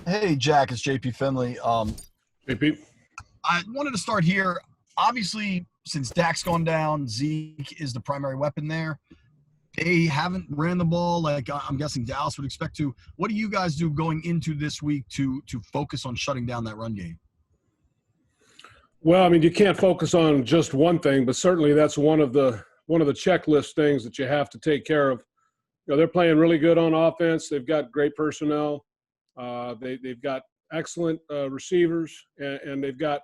Hey, Jack, it's JP Finley. Hey, Pete. I wanted to start here. Obviously, since Dak's gone down, Zeke is the primary weapon there. They haven't ran the ball like I'm guessing Dallas would expect to. What do you guys do going into this week to focus on shutting down that run game? Well, I mean, you can't focus on just one thing, but certainly that's one of the checklist things that you have to take care of. They're playing really good on offense. They've got great personnel. They've got excellent receivers, and they've got,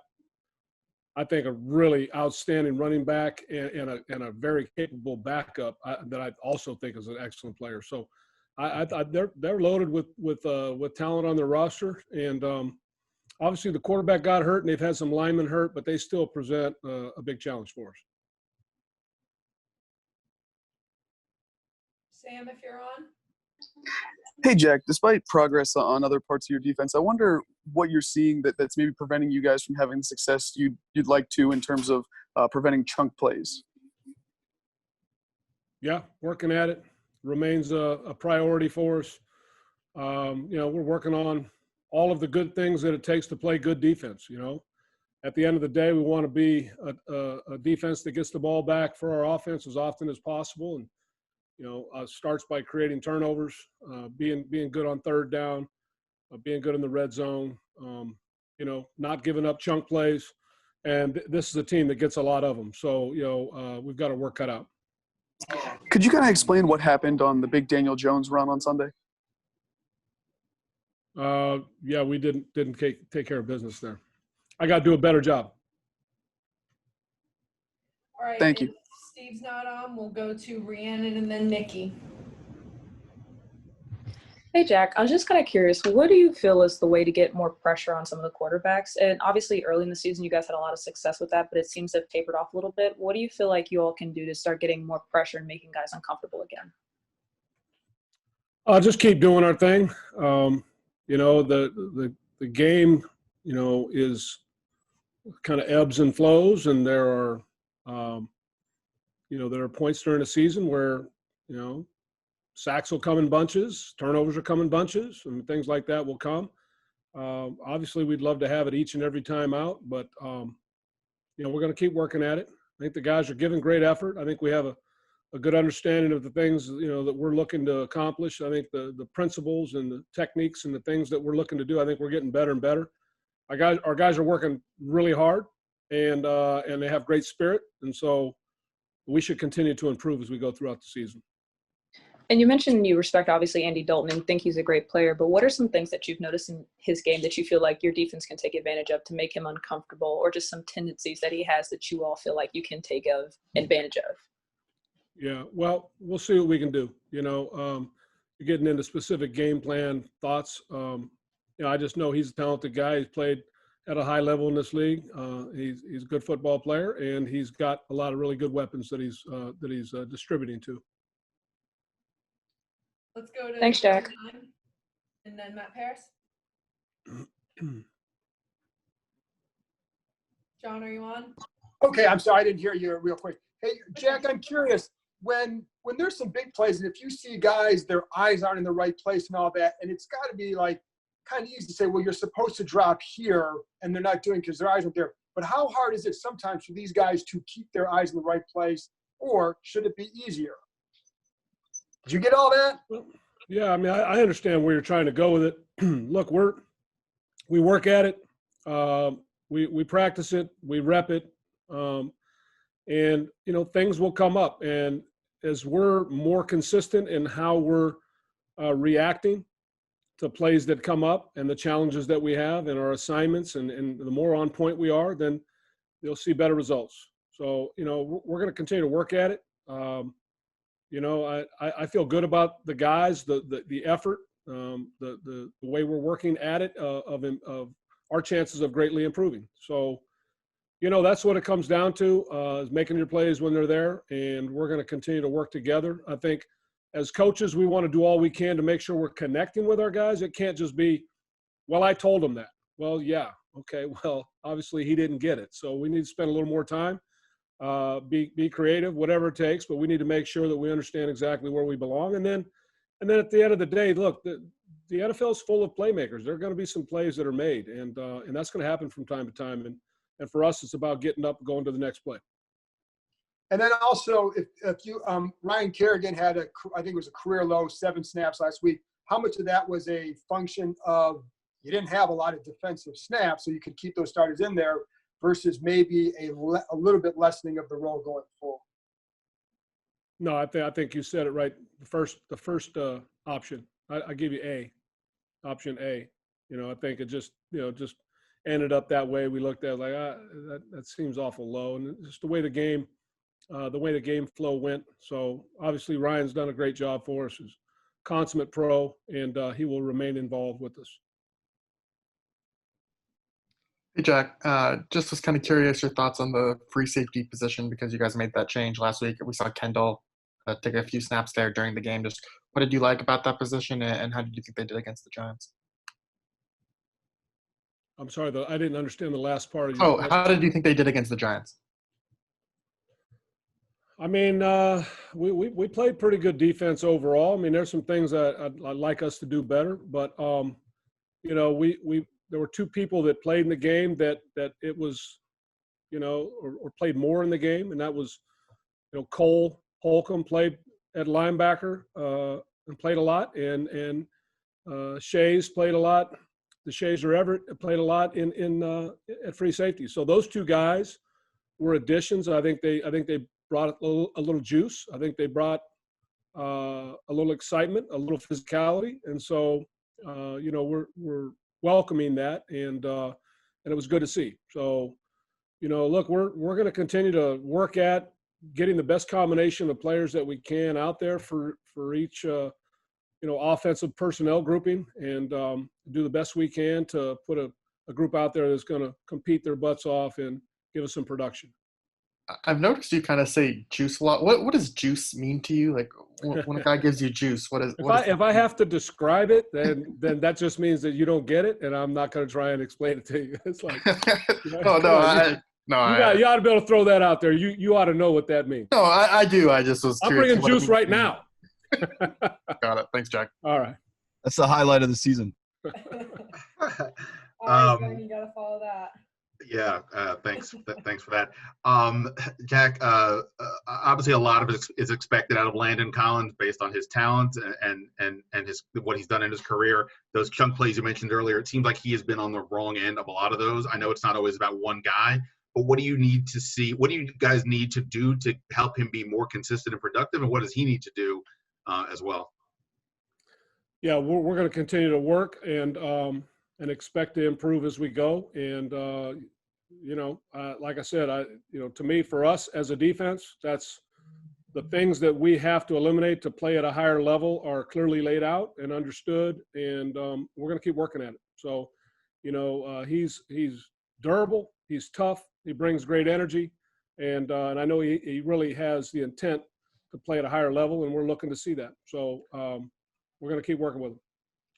I think, a really outstanding running back and a very capable backup that I also think is an excellent player. So, they're loaded with talent on their roster, and obviously the quarterback got hurt, and they've had some linemen hurt, but they still present a big challenge for us. Sam, if you're on. Hey, Jack, despite progress on other parts of your defense, I wonder what you're seeing that's maybe preventing you guys from having the success you'd like to in terms of preventing chunk plays. Yeah, working at it remains a priority for us. We're working on all of the good things that it takes to play good defense. At the end of the day, we want to be a defense that gets the ball back for our offense as often as possible, and starts by creating turnovers, being good on third down, being good in the red zone, not giving up chunk plays. And this is a team that gets a lot of them. So, we've got our work cut out. Could you kind of explain what happened on the big Daniel Jones run on Sunday? Yeah, we didn't take care of business there. I got to do a better job. All right. Thank you. Steve's not on. We'll go to Rhiannon and then Nikki. Hey, Jack, I was just kind of curious, what do you feel is the way to get more pressure on some of the quarterbacks? And obviously early in the season, you guys had a lot of success with that, but it seems to have tapered off a little bit. What do you feel like you all can do to start getting more pressure and making guys uncomfortable again? Just keep doing our thing. The game, is kind of ebbs and flows, and there are points during the season where, sacks will come in bunches, turnovers will come in bunches, and things like that will come. Obviously, we'd love to have it each and every time out, but, we're going to keep working at it. I think the guys are giving great effort. I think we have a good understanding of the things, that we're looking to accomplish. I think the principles and the techniques and the things that we're looking to do, I think we're getting better and better. Our guys are working really hard, and they have great spirit, and so we should continue to improve as we go throughout the season. And you mentioned you respect, obviously, Andy Dalton and think he's a great player, but what are some things that you've noticed in his game that you feel like your defense can take advantage of to make him uncomfortable, or just some tendencies that he has that you all feel like you can take advantage of? Yeah, well, we'll see what we can do. You're getting into specific game plan thoughts. I just know he's a talented guy. He's played at a high level in this league. He's a good football player, and he's got a lot of really good weapons that he's distributing to. Let's go to Thanks, Jack. And then Matt Paris. John, are you on? Okay, I'm sorry, I didn't hear you real quick. Hey, Jack, I'm curious, when there's some big plays, and if you see guys, their eyes aren't in the right place and all that, and it's got to be like kind of easy to say, well, you're supposed to drop here, and they're not doing because their eyes aren't there. But how hard is it sometimes for these guys to keep their eyes in the right place, or should it be easier? Did you get all that? Yeah, I mean, I understand where you're trying to go with it. Look, we work at it. We practice it. We rep it. And, things will come up. And as we're more consistent in how we're reacting to plays that come up and the challenges that we have and our assignments, and the more on point we are, then you'll see better results. So, we're going to continue to work at it. I feel good about the guys, the effort, the way we're working at it, of our chances of greatly improving. So, that's what it comes down to, is making your plays when they're there, and we're going to continue to work together. I think as coaches, we want to do all we can to make sure we're connecting with our guys. It can't just be, well, I told him that. Well, yeah, okay, well, obviously he didn't get it. So we need to spend a little more time. Be creative, whatever it takes, but we need to make sure that we understand exactly where we belong. And then at the end of the day, look, the NFL is full of playmakers. There are going to be some plays that are made, and that's going to happen from time to time. And for us, it's about getting up and going to the next play. And then also, if you Ryan Kerrigan had I think it was a career low 7 snaps last week. How much of that was a function of you didn't have a lot of defensive snaps, so you could keep those starters in there, versus maybe a little bit lessening of the role going forward? No, I think you said it right. The first option, I give you option A. I think it just ended up that way. We looked at it like that seems awful low, and just the way the game flow went. So obviously Ryan's done a great job for us. He's a consummate pro, and he will remain involved with us. Hey, Jack. Just was kind of curious your thoughts on the free safety position because you guys made that change last week. We saw Kendall take a few snaps there during the game. Just what did you like about that position, and how did you think they did against the Giants? I'm sorry, I didn't understand the last part of your question. How did you think they did against the Giants? I mean, we played pretty good defense overall. I mean, there's some things that I'd like us to do better, but there were 2 people that played in the game that it was, or played more in the game, and that was, Cole Holcomb played at linebacker and played a lot, and Shays played a lot. The Shays or Everett played a lot at free safety. So those 2 guys were additions. I think they brought a little juice. I think they brought a little excitement, a little physicality, and so we're welcoming that, and it was good to see. So, look, we're going to continue to work at getting the best combination of players that we can out there for each offensive personnel grouping, and do the best we can to put a group out there that's going to compete their butts off and give us some production. I've noticed you kind of say juice a lot. What does juice mean to you? Like when a guy gives you juice, if I have to describe it, then that just means that you don't get it, and I'm not going to try and explain it to you. It's like, you ought to be able to throw that out there. You ought to know what that means. No, I do. I just was curious. I'm bringing juice right now. Got it. Thanks, Jack. All right. That's the highlight of the season. All right, Glenn, you got to follow that. Yeah, thanks for that. Jack, obviously a lot of it is expected out of Landon Collins based on his talent and what he's done in his career. Those chunk plays you mentioned earlier, it seems like he has been on the wrong end of a lot of those. I know it's not always about one guy, but what do you need to see? What do you guys need to do to help him be more consistent and productive, and what does he need to do as well? Yeah, we're going to continue to work and expect to improve as we go. And, like I said, to me, for us as a defense, that's the things that we have to eliminate to play at a higher level are clearly laid out and understood. And we're going to keep working at it. So, he's durable, he's tough, he brings great energy. And I know he really has the intent to play at a higher level, and we're looking to see that. So we're going to keep working with him.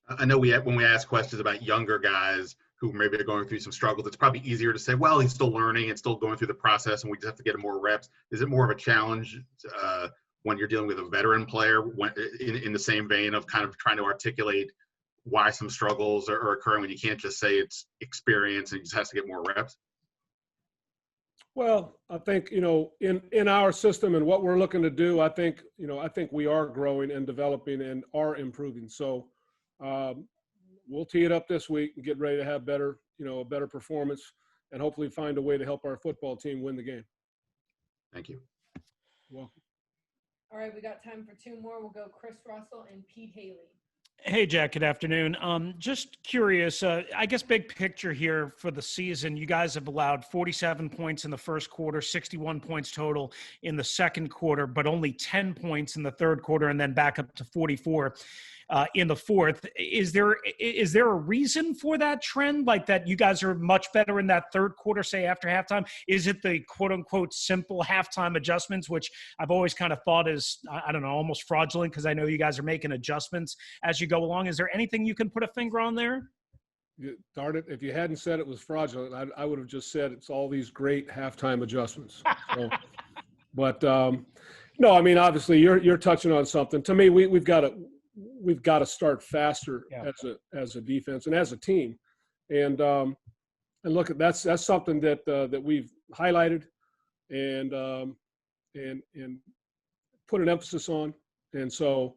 I know when we ask questions about younger guys who maybe are going through some struggles, it's probably easier to say, well, he's still learning and still going through the process, and we just have to get him more reps. Is it more of a challenge when you're dealing with a veteran player in the same vein of kind of trying to articulate why some struggles are occurring when you can't just say it's experience and he just has to get more reps? Well, I think, in our system and what we're looking to do, I think we are growing and developing and are improving. So we'll tee it up this week and get ready to have a better performance and hopefully find a way to help our football team win the game. Thank you. You're welcome. All right, we got time for 2 more. We'll go Chris Russell and Pete Haley. Hey, Jack, good afternoon. Just curious, I guess big picture here for the season, you guys have allowed 47 points in the first quarter, 61 points total in the second quarter, but only 10 points in the third quarter and then back up to 44 in the fourth. Is there a reason for that trend, like that you guys are much better in that third quarter, say after halftime? Is it the quote unquote simple halftime adjustments, which I've always kind of thought is, I don't know, almost fraudulent because I know you guys are making adjustments as you go along. Is there anything you can put a finger on there? Darn it, if you hadn't said it was fraudulent, I would have just said it's all these great halftime adjustments. So, but no, I mean, obviously you're touching on something. To me, we've got we've got to start faster Yeah. as a defense and as a team. And look, that's something that we've highlighted and put an emphasis on. And so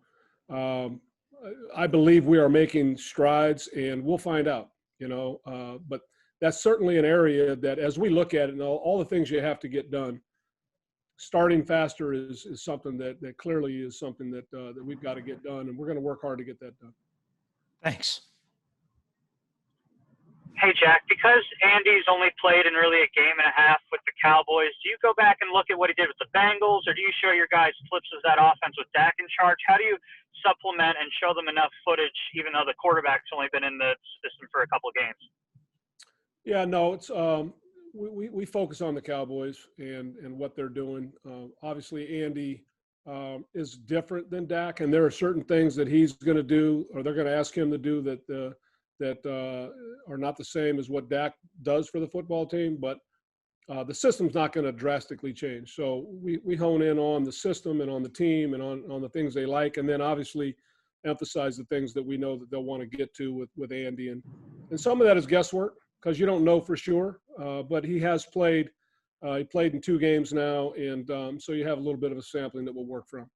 I believe we are making strides, and we'll find out, but that's certainly an area that, as we look at it and all the things you have to get done, starting faster is something that clearly is something that we've got to get done, and we're going to work hard to get that done. Thanks. Hey, Jack, because Andy's only played in really a game and a half with the Cowboys, do you go back and look at what he did with the Bengals, or do you show your guys clips of that offense with Dak in charge? How do you supplement and show them enough footage, even though the quarterback's only been in the system for a couple of games? Yeah, no, it's we focus on the Cowboys and what they're doing. Obviously, Andy is different than Dak, and there are certain things that he's going to do, or they're going to ask him to do that are not the same as what Dak does for the football team. But the system's not going to drastically change. So we hone in on the system and on the team and on the things they like, and then obviously emphasize the things that we know that they'll want to get to with Andy. And some of that is guesswork, because you don't know for sure, but he has played. He played in 2 games now, and so you have a little bit of a sampling that we'll work from.